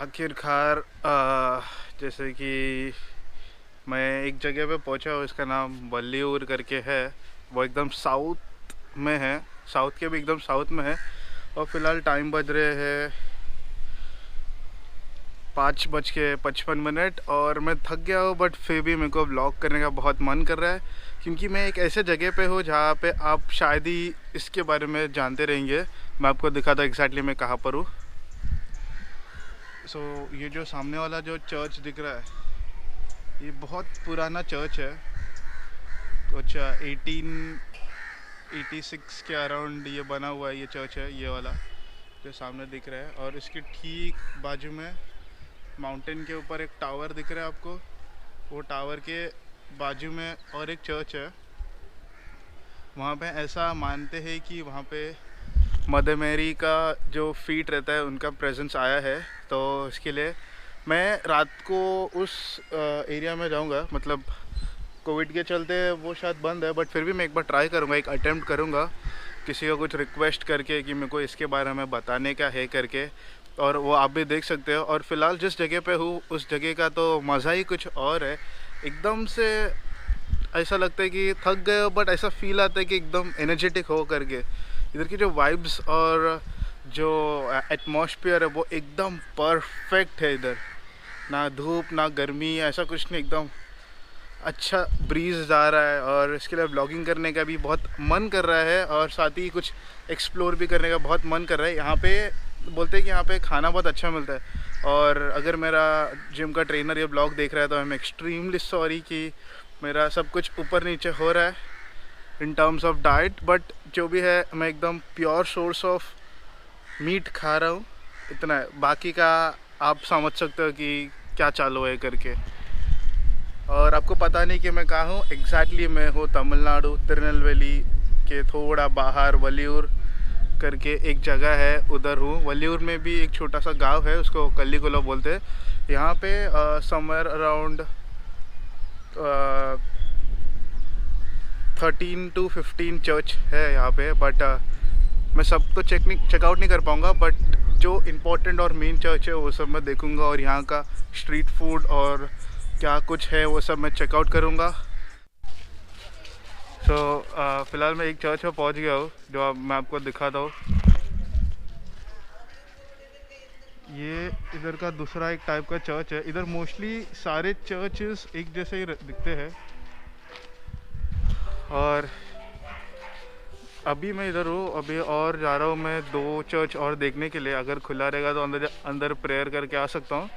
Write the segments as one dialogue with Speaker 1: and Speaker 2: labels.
Speaker 1: आखिरकार जैसे कि मैं एक जगह पे पहुंचा हूँ, इसका नाम वल्लीयूर करके है। वो एकदम साउथ में है, साउथ के भी एकदम साउथ में है। और फिलहाल टाइम बज रहे हैं 5:55 और मैं थक गया हूँ, बट फिर भी मेरे को व्लॉग करने का बहुत मन कर रहा है, क्योंकि मैं एक ऐसे जगह पे हूँ जहाँ पे आप शायद ही इसके बारे में जानते रहेंगे। मैं आपको दिखाता हूँ एग्जैक्टली मैं कहाँ पर हूँ। ये जो सामने वाला जो चर्च दिख रहा है, ये बहुत पुराना चर्च है। कुछ 1886 के अराउंड ये बना हुआ है। ये चर्च है, ये वाला जो सामने दिख रहा है। और इसके ठीक बाजू में माउंटेन के ऊपर एक टावर दिख रहा है आपको। वो टावर के बाजू में और एक चर्च है। वहाँ पे ऐसा मानते हैं कि वहाँ पे मदर मैरी का जो फीट रहता है, उनका प्रेजेंस आया है। तो इसके लिए मैं रात को उस एरिया में जाऊँगा। मतलब कोविड के चलते वो शायद बंद है, बट फिर भी मैं एक बार ट्राई करूँगा, एक अटेम्प्ट करूँगा किसी को कुछ रिक्वेस्ट करके कि मेरे को इसके बारे में बताने का है करके। और वो आप भी देख सकते हो। और फिलहाल जिस जगह पे हूँ उस जगह का तो मज़ा ही कुछ और है। एकदम से ऐसा लगता है कि थक गए हो, बट ऐसा फील आता है कि एकदम एनर्जेटिक हो करके। इधर की जो वाइब्स और जो एटमॉस्फेयर है वो एकदम परफेक्ट है। इधर ना धूप ना गर्मी, ऐसा कुछ नहीं, एकदम अच्छा ब्रीज जा रहा है। और इसके लिए व्लॉगिंग करने का भी बहुत मन कर रहा है, और साथ ही कुछ एक्सप्लोर भी करने का बहुत मन कर रहा है। यहाँ पे बोलते हैं कि यहाँ पे खाना बहुत अच्छा मिलता है। और अगर मेरा जिम का ट्रेनर ये ब्लॉग देख रहा है तो आई एम एक्सट्रीमली सॉरी कि मेरा सब कुछ ऊपर नीचे हो रहा है in terms of diet. But जो भी है, मैं एकदम प्योर सोर्स ऑफ मीट खा रहा हूँ, इतना है। बाकी का आप समझ सकते हो कि क्या चालू है करके। और आपको पता नहीं कि मैं कहाँ हूँ एग्जैक्टली। मैं हूँ तमिलनाडु, तिरुनेलवेली के थोड़ा बाहर वल्लीयूर करके एक जगह है, उधर हूँ। वल्लीयूर में भी एक छोटा सा गांव है, उसको कल्लीकुला बोलते हैं। यहाँ पे समवेयर अराउंड 13 to 15 चर्च है यहाँ पे। बट मैं सब तो चेकआउट नहीं कर पाऊँगा, बट जो इम्पोर्टेंट और मेन चर्च है वो सब मैं देखूँगा। और यहाँ का स्ट्रीट फूड और क्या कुछ है वो सब मैं चेकआउट करूँगा। फ़िलहाल मैं एक चर्च में पहुँच गया हूँ, जो मैं आपको दिखाता हूँ। ये इधर का दूसरा एक टाइप का चर्च है। इधर मोस्टली सारे चर्चेस एक जैसे ही दिखते हैं। और अभी मैं इधर हूँ, अभी और जा रहा हूँ मैं 2 चर्च और देखने के लिए। अगर खुला रहेगा तो अंदर प्रेयर करके आ सकता हूँ।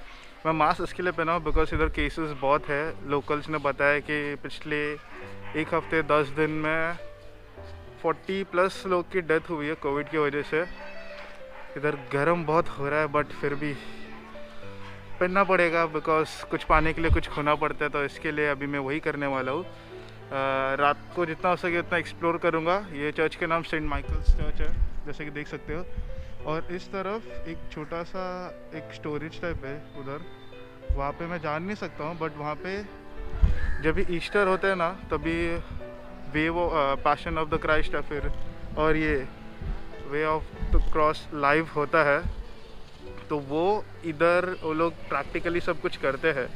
Speaker 1: मैं मास्क इसके लिए पहना हूँ बिकॉज इधर केसेस बहुत है। लोकल्स ने बताया कि पिछले एक हफ्ते 10 दिन में 40+ लोग की डेथ हुई है कोविड की वजह से। इधर गर्म बहुत हो रहा है, बट फिर भी पहनना पड़ेगा बिकॉज कुछ पाने के लिए कुछ खोना पड़ता है। तो इसके लिए अभी मैं वही करने वाला हूँ। रात को जितना हो सके उतना एक्सप्लोर करूँगा। ये चर्च के नाम सेंट माइकल्स चर्च है, जैसे कि देख सकते हो। और इस तरफ एक छोटा सा एक स्टोरेज टाइप है उधर, वहाँ पे मैं जान नहीं सकता हूँ। बट वहाँ पे जब भी ईस्टर होता है ना, तभी वे वो पैशन ऑफ द क्राइस्ट या फिर और ये way of the cross live होता है। तो वो इधर वो लोग प्रैक्टिकली सब कुछ करते हैं।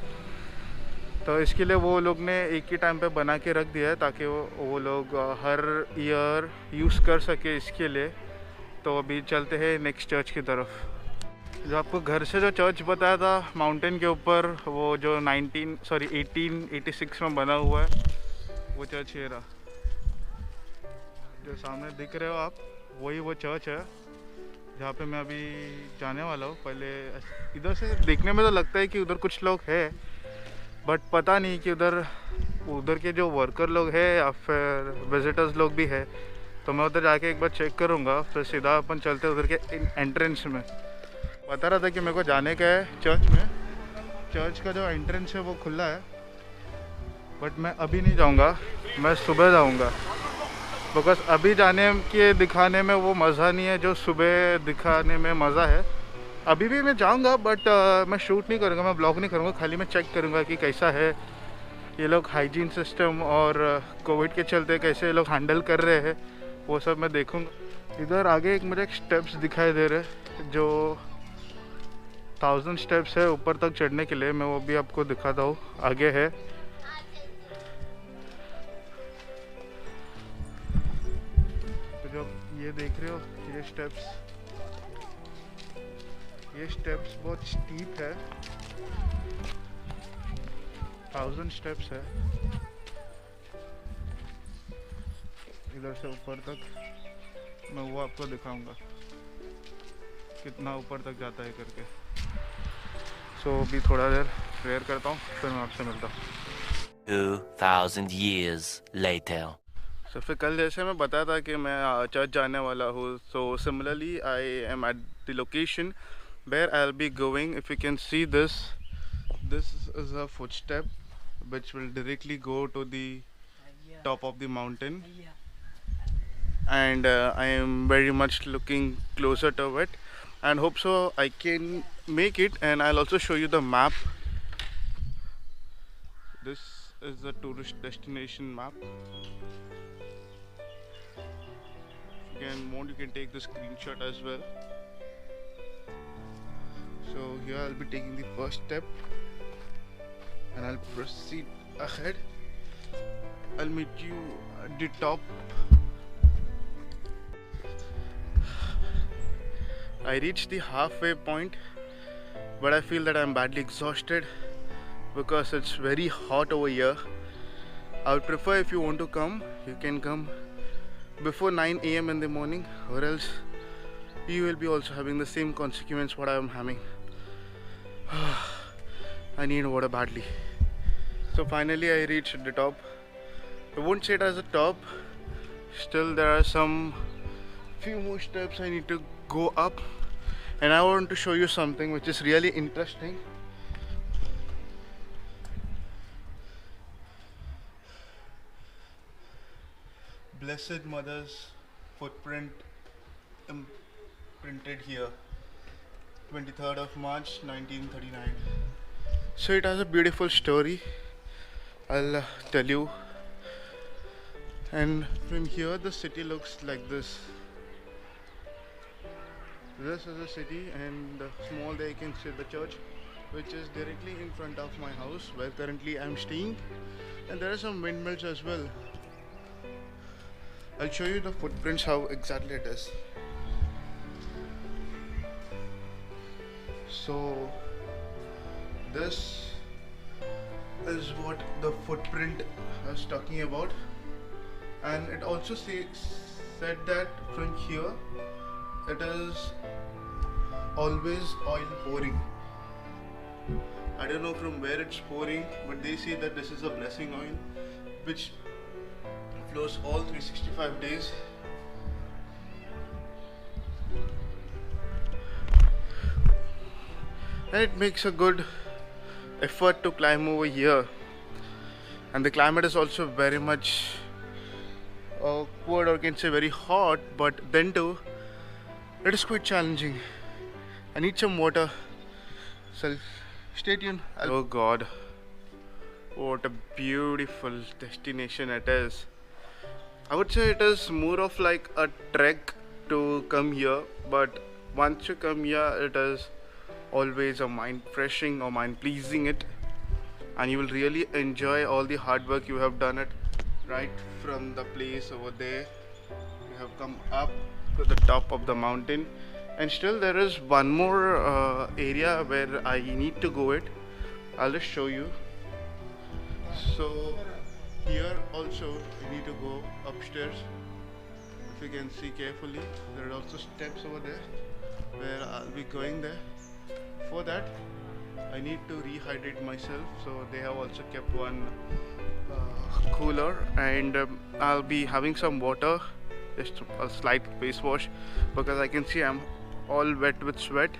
Speaker 1: तो इसके लिए वो लोग ने एक ही टाइम पे बना के रख दिया है, ताकि वो लोग हर ईयर यूज़ कर सके इसके लिए। तो अभी चलते हैं नेक्स्ट चर्च की तरफ। जो आपको घर से जो चर्च बताया था माउंटेन के ऊपर, वो जो 1886 में बना हुआ है, वो चर्च ये रहा जो सामने दिख रहे हो आप। वही वो चर्च है जहाँ पे मैं अभी जाने वाला हूँ। पहले इधर से देखने में तो लगता है कि उधर कुछ लोग हैं, बट पता नहीं कि उधर के जो वर्कर लोग हैं या फिर विजिटर्स लोग भी है। तो मैं उधर जाके एक बार चेक करूँगा, फिर सीधा अपन चलते उधर के एंट्रेंस में। बता रहा था कि मेरे को जाने का है चर्च में। चर्च का जो एंट्रेंस है वो खुला है, बट मैं अभी नहीं जाऊँगा, मैं सुबह जाऊँगा। बिकॉज अभी जाने के दिखाने में वो मज़ा नहीं है जो सुबह दिखाने में मज़ा है। अभी भी मैं जाऊँगा, बट मैं शूट नहीं करूँगा, मैं ब्लॉग नहीं करूँगा। खाली मैं चेक करूँगा कि कैसा है ये लोग हाइजीन सिस्टम और कोविड के चलते कैसे ये लोग हैंडल कर रहे हैं, वो सब मैं देखूँगा। इधर आगे एक मुझे स्टेप्स दिखाई दे रहे जो 1000 स्टेप्स है ऊपर तक चढ़ने के लिए, मैं वो भी आपको दिखाता हूँ, आगे है। तो जो ये देख रहे हो ये स्टेप्स बहुत स्टीप है, 1000 स्टेप्स है इधर से ऊपर तक। मैं वो आपको दिखाऊंगा कितना ऊपर तक जाता है करके। सो अभी थोड़ा देर प्रेयर करता हूँ, फिर मैं आपसे मिलता हूँ।
Speaker 2: 2000 years later.
Speaker 1: सो फिर कल जैसे मैं बताया था कि मैं चर्च जाने वाला हूँ, so similarly I am at the location where I will be going. If you can see this is a footstep which will directly go to the top of the mountain, and I am very much looking closer to it and hope so I can make it. And I'll also show you the map. This is the tourist destination map. If you want, you can take the screenshot as well. So here I'll be taking the first step and I'll proceed ahead. I'll meet you at the top. I reached the halfway point, but I feel that I'm badly exhausted because it's very hot over here. I would prefer, if you want to come, you can come before 9 a.m. in the morning, or else you will be also having the same consequence what I am having. I need water badly. So finally I reached the top. I won't say it as a top, still there are some few more steps I need to go up, and I want to show you something which is really interesting. Blessed Mother's footprint imprinted here, 23rd of March 1939. So it has a beautiful story, I'll tell you. And from here the city looks like this. This is the city, and small there you can see the church, which is directly in front of my house where currently I am staying. And there are some windmills as well. I'll show you the footprints how exactly it is. So this is what the footprint I was talking about, and it also said that from here it is always oil pouring. I don't know from where it's pouring, but they say that this is a blessing oil which flows all 365 days. And it makes a good effort to climb over here, and the climate is also very much awkward, or can say very hot, but then too it is quite challenging. I need some water, so stay tuned. Oh god, what a beautiful destination it is. I would say it is more of like a trek to come here, but once you come here it is always a mind freshing or mind pleasing it, and you will really enjoy all the hard work you have done it. Right from the place over there, you have come up to the top of the mountain, and still there is one more area where I need to go it. I'll just show you. So here also you need to go upstairs. If you can see carefully, there are also steps over there where I'll be going there. For that I need to rehydrate myself, so they have also kept one cooler, and I'll be having some water, just a slight face wash, because I can see I'm all wet with sweat.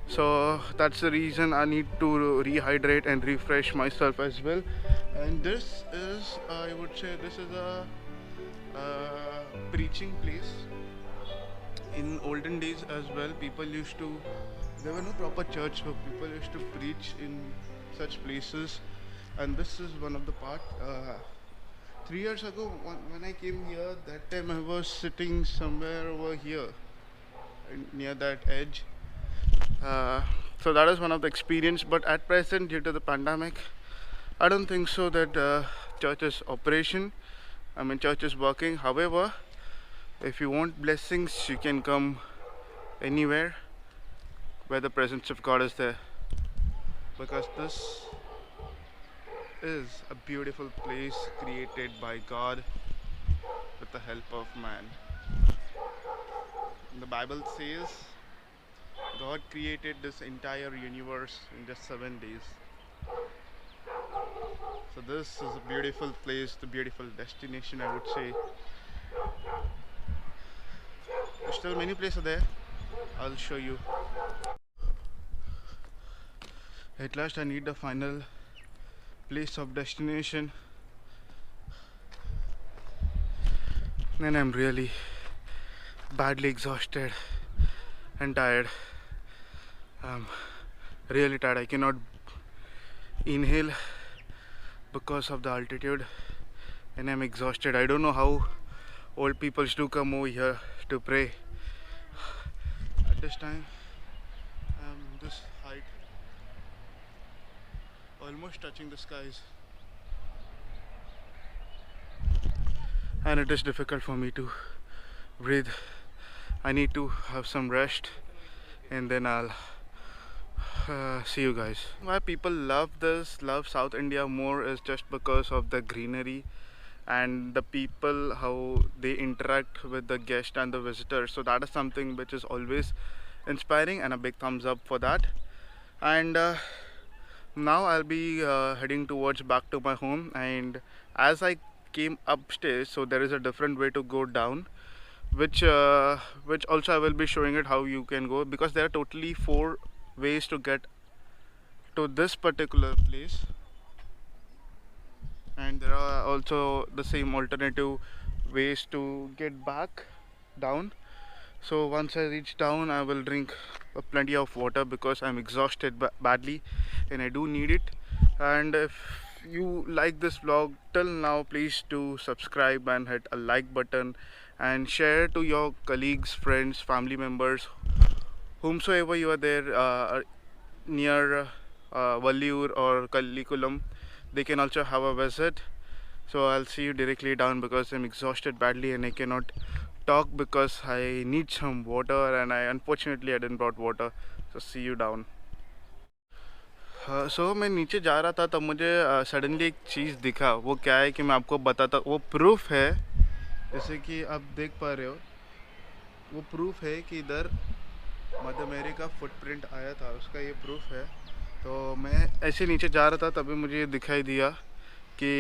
Speaker 1: So that's the reason I need to rehydrate and refresh myself as well. And this is, I would say, this is a preaching place. In olden days as well, people used to, there were no proper church, so people used to preach in such places, and this is one of the part. 3 years ago when I came here, that time I was sitting somewhere over here near that edge. So that is one of the experience, but at present due to the pandemic I don't think so that church is operation. I mean church is working. However, if you want blessings you can come anywhere where the presence of God is there, because this is a beautiful place created by God with the help of man. The Bible says God created this entire universe in just 7 days. So this is a beautiful place, the beautiful destination I would say. There's still many places there. I'll show you. At last I need the final place of destination, and I'm really badly exhausted and tired. I'm really tired. I cannot inhale because of the altitude and I'm exhausted. I don't know how old people do come over here to pray at this time. I'm this height, almost touching the skies, and it is difficult for me to breathe. I need to have some rest and then I'll see you guys. Why people love South India more is just because of the greenery and the people, how they interact with the guest and the visitors. So that is something which is always inspiring, and a big thumbs up for that. And now I'll be heading towards back to my home, and as I came upstairs, so there is a different way to go down, which also I will be showing it how you can go, because there are totally 4 ways to get to this particular place, and there are also the same alternative ways to get back down. So once I reach down I will drink plenty of water because I'm exhausted badly and I do need it. And if you like this vlog till now, please do subscribe and hit a like button and share to your colleagues, friends, family members, whomsoever you are there near Vallur or Kallikulam. They can also have a visit. So I'll see you directly down because I'm exhausted badly and I cannot talk because I need some water, and unfortunately I didn't brought water. So see you down. सो मैं नीचे जा रहा था तब मुझे suddenly एक चीज़ दिखा. वो क्या है कि मैं आपको बताता. वो प्रूफ है, जैसे कि आप देख पा रहे हो, वो प्रूफ है कि इधर मदर मेरी का फुटप्रिंट आया था, उसका ये प्रूफ है. तो मैं ऐसे नीचे जा रहा था तभी मुझे दिखाई दिया कि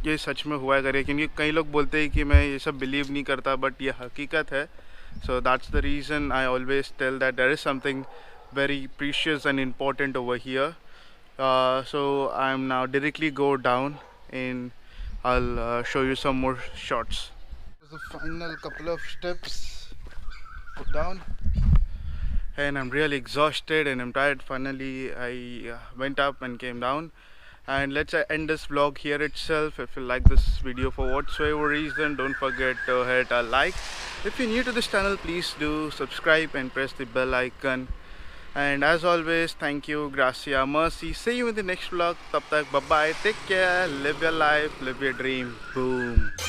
Speaker 1: ये सच में हुआ करे, क्योंकि कई लोग बोलते हैं कि मैं ये सब बिलीव नहीं करता, बट ये हकीकत है. So that's the reason I always tell that there is something very precious and important over here. So I'm now directly go down and I'll show you some more shots. This is the final couple of steps down, and I'm really exhausted and I'm tired. Finally I went up and came down, and let's end this vlog here itself. If you like this video for whatsoever reason, don't forget to hit a like. If you're new to this channel, please do subscribe and press the bell icon. And as always, thank you, gracia, mercy. See you in the next vlog. Tab tak, bye bye, take care, live your life, live your dream. Boom.